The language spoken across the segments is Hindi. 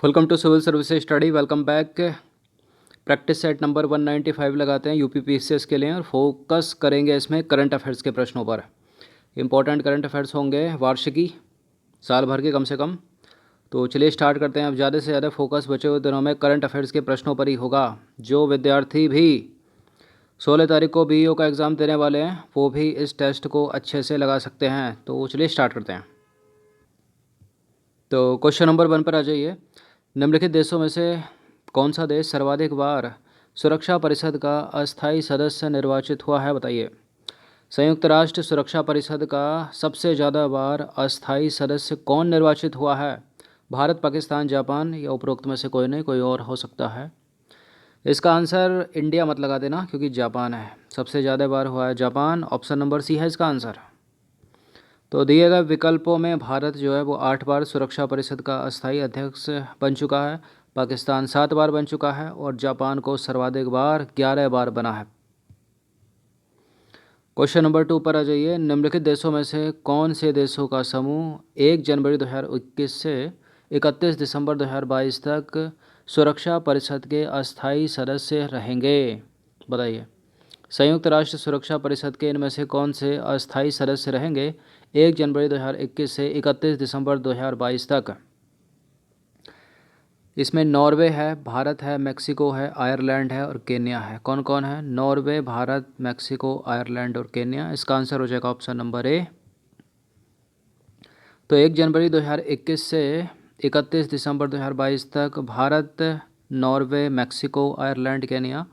Welcome to civil services study. Welcome back. Practice set number 195 लगाते हैं यूपीपीसीएस के लिए और फोकस करेंगे इसमें करंट अफेयर्स के प्रश्नों पर। इंपॉर्टेंट करंट अफेयर्स होंगे वार्षिकी, साल भर के कम से कम। तो चलिए स्टार्ट करते हैं। अब ज़्यादा से ज़्यादा फोकस बचे हुए दिनों में करंट अफेयर्स के प्रश्नों पर ही होगा। जो विद्यार्थी भी 16 तारीख को बीईओ का एग्ज़ाम देने वाले हैं वो भी इस टेस्ट को अच्छे से लगा सकते हैं। तो चलिए स्टार्ट करते हैं। तो क्वेश्चन नंबर 1 पर आ जाइए। निम्नलिखित देशों में से कौन सा देश सर्वाधिक बार सुरक्षा परिषद का अस्थायी सदस्य निर्वाचित हुआ है, बताइए। संयुक्त राष्ट्र सुरक्षा परिषद का सबसे ज़्यादा बार अस्थायी सदस्य कौन निर्वाचित हुआ है? भारत, पाकिस्तान, जापान या उपरोक्त में से कोई नहीं, कोई और हो सकता है। इसका आंसर इंडिया मत लगा देना क्योंकि जापान है। सबसे ज़्यादा बार हुआ है जापान। ऑप्शन नंबर सी है इसका आंसर। तो दिए गए विकल्पों में भारत जो है वो 8 बार सुरक्षा परिषद का अस्थायी अध्यक्ष बन चुका है, पाकिस्तान 7 बार बन चुका है और जापान को सर्वाधिक बार 11 बार बना है। क्वेश्चन नंबर 2 पर आ जाइए। निम्नलिखित देशों में से कौन से देशों का समूह 1 जनवरी 2021 से 31 दिसंबर 2022 तक सुरक्षा परिषद के अस्थायी सदस्य रहेंगे, बताइए। संयुक्त राष्ट्र सुरक्षा परिषद के इनमें से कौन से अस्थायी सदस्य रहेंगे 1 जनवरी 2021 से 31 दिसंबर 2022 तक? इसमें नॉर्वे है, भारत है, मेक्सिको है, आयरलैंड है और केन्या है। कौन कौन है? नॉर्वे, भारत, मेक्सिको, आयरलैंड और केन्या। इसका आंसर हो जाएगा ऑप्शन नंबर ए। तो 1 जनवरी 2021 से 31 दिसंबर 2022 तक Bharat, Norway, Mexico, Ireland, Kenya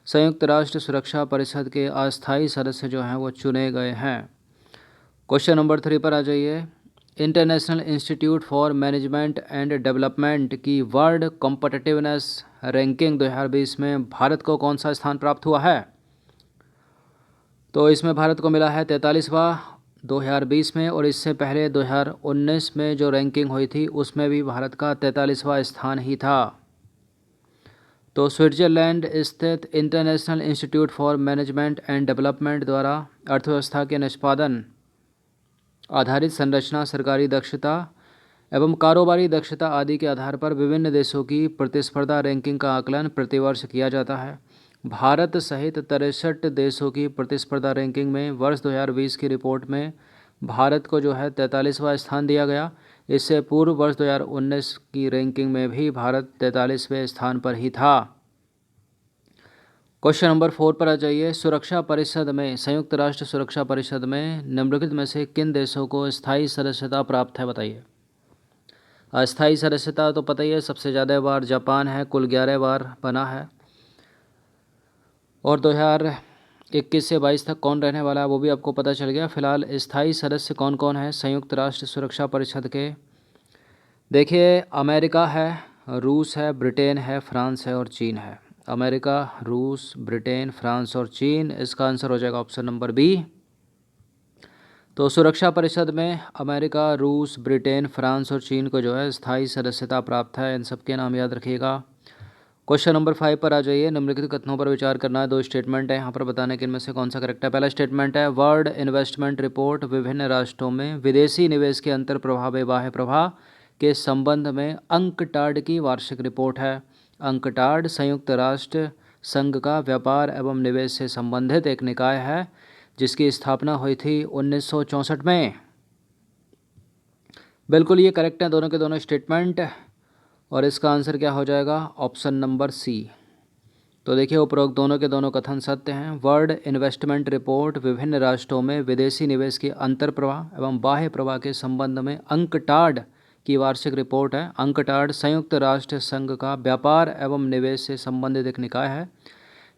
संयुक्त राष्ट्र सुरक्षा परिषद के अस्थायी सदस्य जो हैं वो चुने गए हैं। क्वेश्चन नंबर 3 पर आ जाइए। International institute for management and development की वर्ल्ड कॉम्पिटिटिवनेस रैंकिंग 2020 में भारत को कौन सा स्थान प्राप्त हुआ है? तो इसमें भारत को मिला है 43वां 2020 में, और इससे पहले 2019 में जो रैंकिंग हुई थी उसमें भी भारत का 43वां स्थान ही था। तो स्विट्ज़रलैंड स्थित international institute for management and development द्वारा अर्थव्यवस्था के निष्पादन आधारित संरचना, सरकारी दक्षता एवं कारोबारी दक्षता आदि के आधार पर विभिन्न देशों की प्रतिस्पर्धा रैंकिंग का आकलन प्रतिवर्ष किया जाता है। भारत सहित 63 देशों की प्रतिस्पर्धा रैंकिंग में वर्ष 2020 की रिपोर्ट में भारत को जो है 43वां स्थान दिया गया। इससे पूर्व वर्ष 2019 की रैंकिंग में भी भारत 43वें स्थान पर ही था। क्वेश्चन नंबर 4 पर आ जाइए। सुरक्षा परिषद में, संयुक्त राष्ट्र सुरक्षा परिषद में निम्नलिखित में से किन देशों को स्थायी सदस्यता प्राप्त है, बताइए। अस्थायी सदस्यता तो पता ही है, सबसे ज़्यादा बार जापान है, कुल 11 बार बना है। और 2021 से 22 तक कौन रहने वाला है वो भी आपको पता चल गया। फिलहाल स्थायी सदस्य कौन कौन है संयुक्त राष्ट्र सुरक्षा परिषद के? देखिए, अमेरिका है, रूस है, ब्रिटेन है, फ्रांस है और चीन है। अमेरिका, रूस, ब्रिटेन, फ्रांस और चीन। इसका आंसर हो जाएगा ऑप्शन नंबर बी। तो सुरक्षा परिषद में अमेरिका, रूस, ब्रिटेन, फ्रांस और चीन को जो है स्थायी सदस्यता प्राप्त है। इन सबके नाम याद रखिएगा। क्वेश्चन नंबर 5 पर आ जाइए। निम्नलिखित कथनों पर विचार करना है। 2 स्टेटमेंट है यहाँ पर, बताने के इनमें से कौन सा करेक्ट है। पहला स्टेटमेंट है, वर्ल्ड इन्वेस्टमेंट रिपोर्ट विभिन्न राष्ट्रों में विदेशी निवेश के अंतर प्रभाव व बाह्य प्रभाव के संबंध में अंकटाड की वार्षिक रिपोर्ट है। अंकटाड संयुक्त राष्ट्र संघ का व्यापार एवं निवेश से संबंधित एक निकाय है जिसकी स्थापना हुई थी 1964 में। बिल्कुल ये करेक्ट है दोनों के दोनों स्टेटमेंट, और इसका आंसर क्या हो जाएगा? Option number C. तो देखिए, उपरोक्त दोनों के दोनों कथन सत्य हैं। वर्ल्ड इन्वेस्टमेंट रिपोर्ट विभिन्न राष्ट्रों में विदेशी निवेश के अंतर प्रवाह एवं बाह्य प्रवाह के संबंध में अंकटाड की वार्षिक रिपोर्ट है। अंकटाड संयुक्त राष्ट्र संघ का व्यापार एवं निवेश से संबंधित एक निकाय है।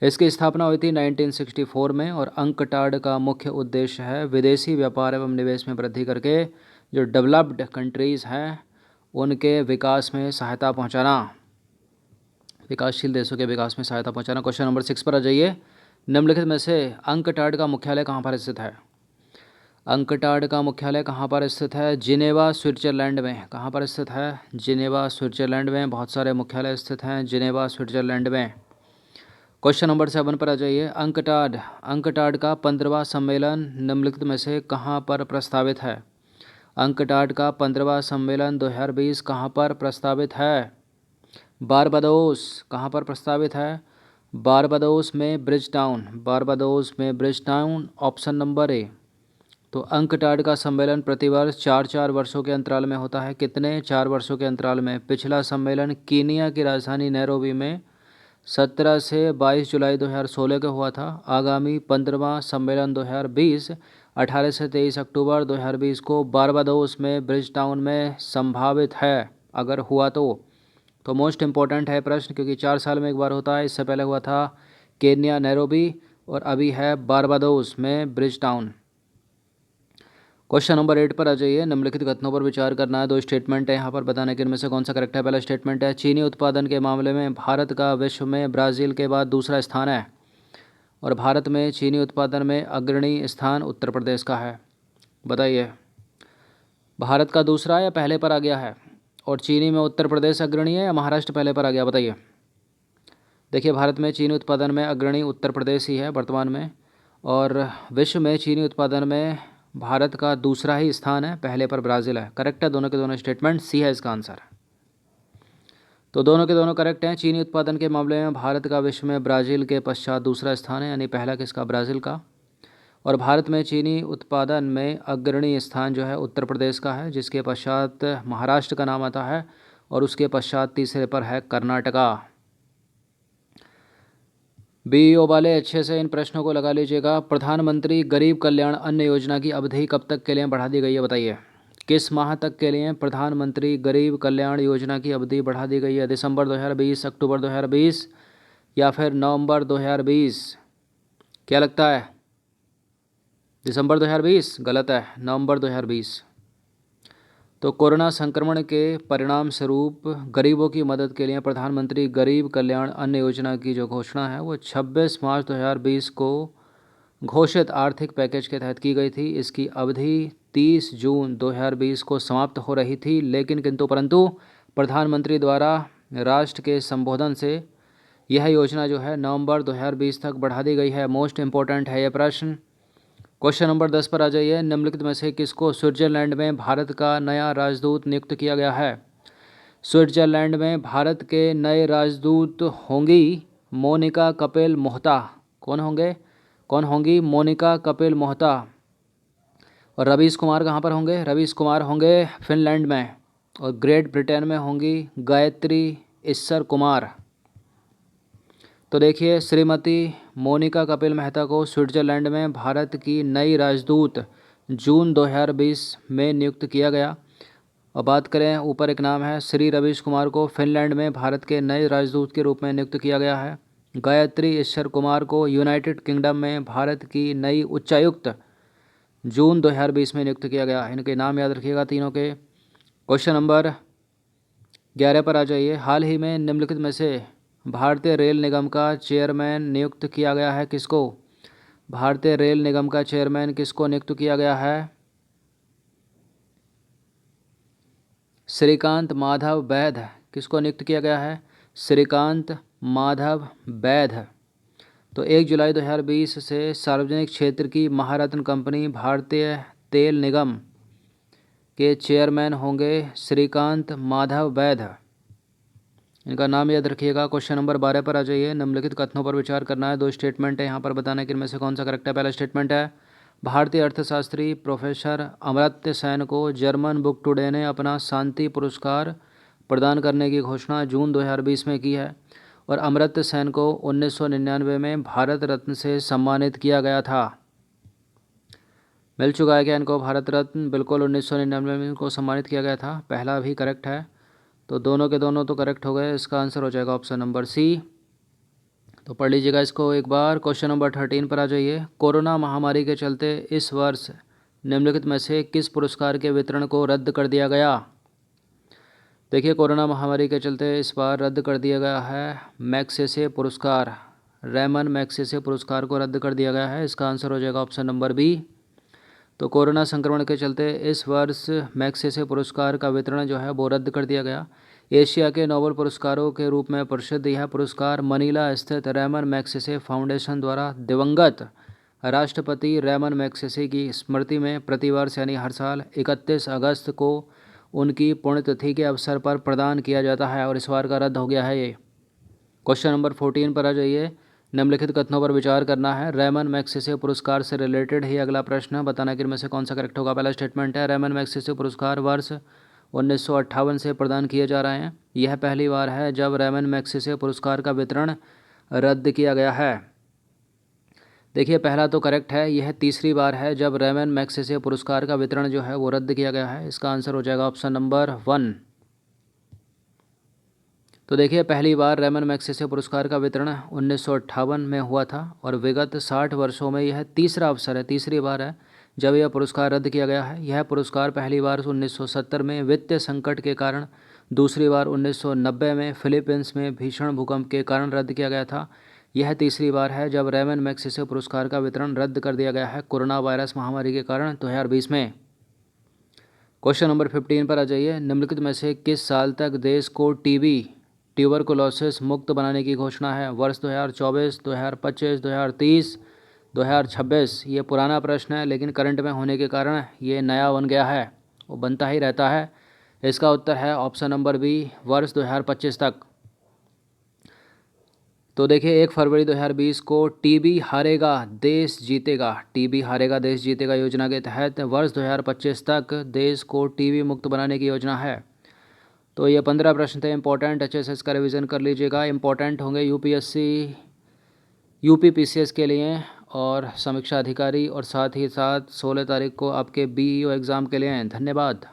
इसकी स्थापना हुई थी 1964 में, और अंकटाड का मुख्य उद्देश्य है विदेशी व्यापार एवं निवेश में वृद्धि करके जो डेवलप्ड कंट्रीज़ हैं उनके विकास में सहायता पहुंचाना, विकासशील देशों के विकास में सहायता पहुंचाना। क्वेश्चन नंबर 6 पर आ जाइए। निम्नलिखित में से अंकटाड का मुख्यालय कहाँ पर स्थित है? अंकटाड का मुख्यालय कहाँ पर स्थित है? जिनेवा, स्विट्जरलैंड में। कहाँ पर स्थित है? जिनेवा, स्विट्जरलैंड में। बहुत सारे मुख्यालय स्थित हैं जिनेवा, स्विट्जरलैंड में। क्वेश्चन नंबर 7 पर आ जाइए। अंकटाड का 15वां सम्मेलन निम्नलिखित में से कहाँ पर प्रस्तावित है? अंकटाड का 15वां सम्मेलन 2020 कहाँ पर प्रस्तावित है? बारबाडोस कहाँ पर प्रस्तावित है? बारबाडोस में ब्रिज टाउन, बारबाडोस में bridge town, option number A. तो अंकटाड का सम्मेलन प्रतिवर्ष 4-4 वर्षों के अंतराल में होता है। कितने? 4 वर्षों के अंतराल में। पिछला सम्मेलन कीनिया की राजधानी नैरोबी में 17 से 22 जुलाई 2016 को हुआ था। आगामी 15वां सम्मेलन 2020 18 से 23 अक्टूबर 2020 को बारबाडोस में ब्रिज टाउन में संभावित है, अगर हुआ तो मोस्ट इम्पोर्टेंट है प्रश्न, क्योंकि 4 साल में एक बार होता है। इससे पहले हुआ था केन्या नैरोबी और अभी है बारबाडोस में ब्रिज टाउन। क्वेश्चन नंबर 8 पर आ जाइए। निम्नलिखित कथनों पर विचार करना है। 2 स्टेटमेंट है यहाँ पर, बताने के इनमें से कौन सा करेक्ट है। पहला स्टेटमेंट है चीनी उत्पादन के मामले में भारत का विश्व में ब्राज़ील के बाद दूसरा स्थान है, और भारत में चीनी उत्पादन में अग्रणी स्थान उत्तर प्रदेश का है। बताइए, भारत का दूसरा या पहले पर आ गया है, और चीनी में उत्तर प्रदेश अग्रणी है या महाराष्ट्र पहले पर आ गया? बताइए। देखिए, भारत में चीनी उत्पादन में अग्रणी उत्तर प्रदेश ही है वर्तमान में, और विश्व में चीनी उत्पादन में भारत का दूसरा ही स्थान है, पहले पर ब्राज़ील है। करेक्ट है दोनों के दोनों स्टेटमेंट, सी है इसका आंसर। तो दोनों के दोनों करेक्ट हैं। चीनी उत्पादन के मामले में भारत का विश्व में ब्राज़ील के पश्चात दूसरा स्थान है, यानी पहला किसका? ब्राज़ील का। और भारत में चीनी उत्पादन में अग्रणी स्थान जो है उत्तर प्रदेश का है, जिसके पश्चात महाराष्ट्र का नाम आता है, और उसके पश्चात तीसरे पर है कर्नाटका। बीईओ वाले अच्छे से इन प्रश्नों को लगा लीजिएगा। प्रधानमंत्री गरीब कल्याण अन्न योजना की अवधि कब तक के लिए बढ़ा दी गई है? बताइए, किस माह तक के लिए प्रधानमंत्री गरीब कल्याण योजना की अवधि बढ़ा दी गई है? दिसंबर 2020, अक्टूबर 2020 या फिर नवंबर 2020? क्या लगता है? दिसंबर 2020? गलत है, नवंबर 2020। तो कोरोना संक्रमण के परिणाम स्वरूप गरीबों की मदद के लिए प्रधानमंत्री गरीब कल्याण अन्न योजना की जो घोषणा है वो 26 मार्च 2020 को घोषित आर्थिक पैकेज के तहत की गई थी। इसकी अवधि 30 जून 2020 को समाप्त हो रही थी, लेकिन किंतु परंतु प्रधानमंत्री द्वारा राष्ट्र के संबोधन से यह योजना जो है नवंबर 2020 तक बढ़ा दी गई है। मोस्ट इम्पोर्टेंट है यह प्रश्न। क्वेश्चन नंबर 10 पर आ जाइए। निम्नलिखित में से किसको स्विट्जरलैंड में भारत का नया राजदूत नियुक्त किया गया है? स्विट्जरलैंड में भारत के नए राजदूत होंगी मोनिका कपिल मोहता। कौन होंगी? मोनिका कपिल मोहता। और रवीश कुमार कहाँ पर होंगे? रवीश कुमार होंगे फिनलैंड में। और ग्रेट ब्रिटेन में होंगी गायत्री ईश्वर कुमार। तो देखिए, श्रीमती मोनिका कपिल मेहता को स्विट्जरलैंड में भारत की नई राजदूत जून 2020 में नियुक्त किया गया। और बात करें, ऊपर एक नाम है, श्री रवीश कुमार को फिनलैंड में भारत के नए राजदूत के रूप में नियुक्त किया गया है। गायत्री ईश्वर कुमार को यूनाइटेड किंगडम में भारत की नई उच्चायुक्त जून 2020 में नियुक्त किया गया। इनके नाम याद रखिएगा तीनों के। क्वेश्चन नंबर 11 पर आ जाइए। हाल ही में निम्नलिखित में से भारतीय रेल निगम का चेयरमैन नियुक्त किया गया है किसको? भारतीय रेल निगम का चेयरमैन किसको नियुक्त किया गया है? श्रीकांत माधव वैध। किसको नियुक्त किया गया है? श्रीकांत माधव वैध। तो 1 जुलाई 2020 से सार्वजनिक क्षेत्र की महारत्न कंपनी भारतीय तेल निगम के चेयरमैन होंगे श्रीकांत माधव वैध। इनका नाम याद रखिएगा। क्वेश्चन नंबर 12 पर आ जाइए। निम्नलिखित कथनों पर विचार करना है। 2 स्टेटमेंट है यहाँ पर, बताने के इनमें से कौन सा करेक्ट है। पहला स्टेटमेंट है भारतीय अर्थशास्त्री प्रोफेसर अमर्त्य सेन को जर्मन बुक टुडे ने अपना शांति पुरस्कार प्रदान करने की घोषणा जून 2020 में की है, और अमर्त्य सेन को 1999 में भारत रत्न से सम्मानित किया गया था। मिल चुका है क्या इनको भारत रत्न? बिल्कुल, 1999 में इनको सम्मानित किया गया था। पहला भी करेक्ट है, तो दोनों के दोनों तो करेक्ट हो गए। इसका आंसर हो जाएगा ऑप्शन नंबर सी। तो पढ़ लीजिएगा इसको एक बार। क्वेश्चन नंबर 13 पर आ जाइए। कोरोना महामारी के चलते इस वर्ष निम्नलिखित में से किस पुरस्कार के वितरण को रद्द कर दिया गया? देखिए, कोरोना महामारी के चलते इस बार रद्द कर दिया गया है मैग्सेसे पुरस्कार। रैमन मैग्सेसे पुरस्कार को रद्द कर दिया गया है। इसका आंसर हो जाएगा ऑप्शन नंबर बी। तो कोरोना संक्रमण के चलते इस वर्ष मैग्सेसे पुरस्कार का वितरण जो है वो रद्द कर दिया गया। एशिया के नोबेल पुरस्कारों के रूप में प्रसिद्ध यह पुरस्कार मनीला स्थित रैमन मैग्सेसे फाउंडेशन द्वारा दिवंगत राष्ट्रपति रैमन मैग्सेसे की स्मृति में प्रतिवर्ष यानी हर साल 31 अगस्त को उनकी पुण्यतिथि के अवसर पर प्रदान किया जाता है, और इस बार का रद्द हो गया है ये। क्वेश्चन नंबर 14 पर आ जाइए। निम्नलिखित कथनों पर विचार करना है। रेमन मैग्सेसे पुरस्कार से रिलेटेड ही अगला प्रश्न, बताना कि इनमें से कौन सा करेक्ट होगा। पहला स्टेटमेंट है रेमन मैग्सेसे पुरस्कार वर्ष 1958 से प्रदान किए जा रहे हैं। यह पहली बार है जब रेमन मैग्सेसे पुरस्कार का वितरण रद्द किया गया है। देखिए पहला तो करेक्ट है, यह तीसरी बार है जब रेमन मैग्सेसे पुरस्कार का वितरण जो है वो रद्द किया गया है। इसका आंसर हो जाएगा ऑप्शन नंबर 1। तो देखिए पहली बार रेमन मैग्सेसे पुरस्कार का वितरण 1958 में हुआ था, और विगत 60 वर्षों में यह तीसरा अवसर है, तीसरी बार है जब यह पुरस्कार रद्द किया गया है। यह पुरस्कार पहली बार 1970 में वित्तीय संकट के कारण, दूसरी बार 1990 में फिलीपींस में भीषण भूकंप के कारण रद्द किया गया था। यह तीसरी बार है जब रेमन मैग्सेसे पुरस्कार का वितरण रद्द कर दिया गया है कोरोना वायरस महामारी के कारण 2020 में। क्वेश्चन नंबर 15 पर आ जाइए। निम्नलिखित में से किस साल तक देश को ट्यूबरकुलोसिस मुक्त बनाने की घोषणा है। वर्ष 2024, 2025, 2030, 2026। ये पुराना प्रश्न है लेकिन करंट में होने के कारण ये नया बन गया है, वो बनता ही रहता है। इसका उत्तर है ऑप्शन नंबर बी, वर्ष 2025 तक। तो देखिए 1 फरवरी 2020 को टीबी हारेगा देश जीतेगा, टीबी हारेगा देश जीतेगा योजना के तहत वर्ष 2025 तक देश को टीबी मुक्त बनाने की योजना है। तो ये 15 प्रश्न थे इंपॉर्टेंट, अच्छे से इसका रिवीजन कर लीजिएगा। इंपॉर्टेंट होंगे यूपीएससी यूपी पीसीएस के लिए और समीक्षा अधिकारी, और साथ ही साथ 16 तारीख को आपके बीईओ एग्ज़ाम के लिए। धन्यवाद।